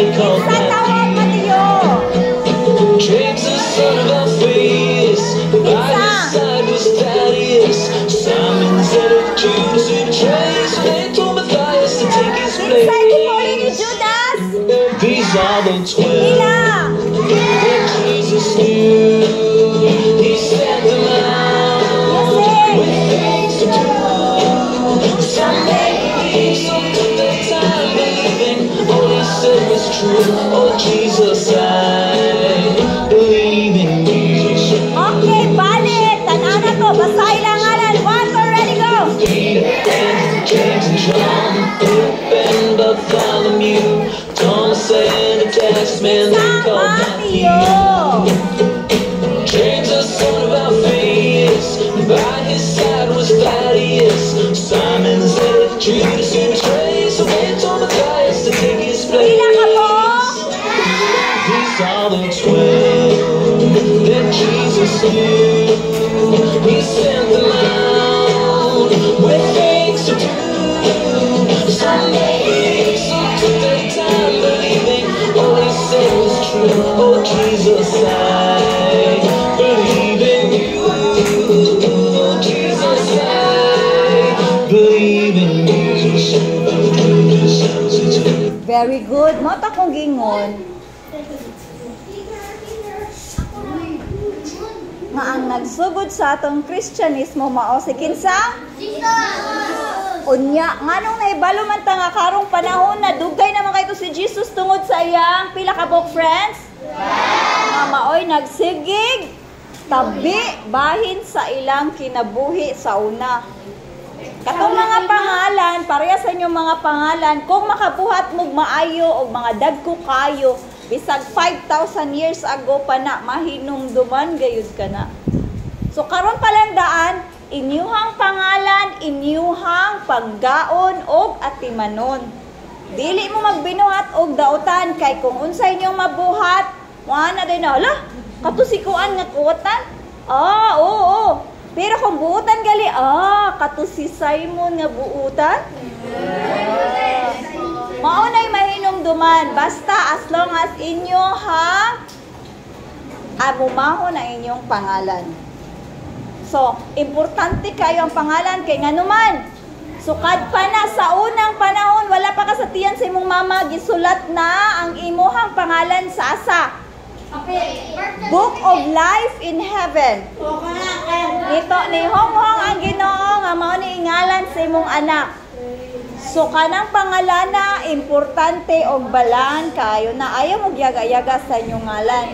they called Matthew. James, the son of Alphaeus, by his side was Thaddeus. Simon said of Judas who betrayed, so they told Matthias to take his place. These are the 12 that Jesus knew. He sent them out with things to do. Some days, some took their time believing all he said was true. Oh Jesus, I believe in you. Okay, balik. Tanaw na to. Basahin lang ngalan. 1, 2, ready, go. Peter and James and John, Philip and Bartholomew, Thomas and the tax man they called Matthew. James, the son of Alphaeus, by his side was Thaddeus. Simon said of Judas who betrayed, so they told Matthias to take his place. These are the 12 that Jesus knew. He sent them out with things to do. Some days, some took their time believing all he said was true. Oh Jesus, I believe in you. Oh Jesus, I believe in you. Very good. Mata kong gingon. Nga ang nagsugod sa atong Kristyanismo mao si kinsa? Unya, nganong naibalo man ta nga karong panahon na dugay naman kay to si Jesus tungod sa iyang pila ka book, friends? Nga maoy nagsigig tabi bahin sa ilang kinabuhi sa una. Katong mga pangalan, pareha sa inyong mga pangalan, kung makabuhat mo maayo o mga dagko kayo, bisag 5,000 years ago pa na, mahinumduman gayud ka na. So karon palandaan, inyuhang pangalan, inyuhang paggaon og atimanon. Dili mo magbinuhat og dautan kay kung unsa inyong mabuhat, wala din na, hala, katusikuan nga kuwatan. Oo. Pero kung buutan gali, kato si Simon nga buutan. Maunay mahinumduman, basta as long as inyo abumaho na inyong pangalan. So, importante kayo ang pangalan kay nganuman. Sukad pa na sa unang panahon, wala pa ka sa tiyan sa imong mama, gisulat na ang imuhang pangalan sa asa. Book of Life in Heaven. Nito ni Honghong ang Ginoo nga mao ni ingalan sa imong anak. So kanang pangalana importante og balaan kayo na ayaw mo yaga-yaga sa inyong ngalan.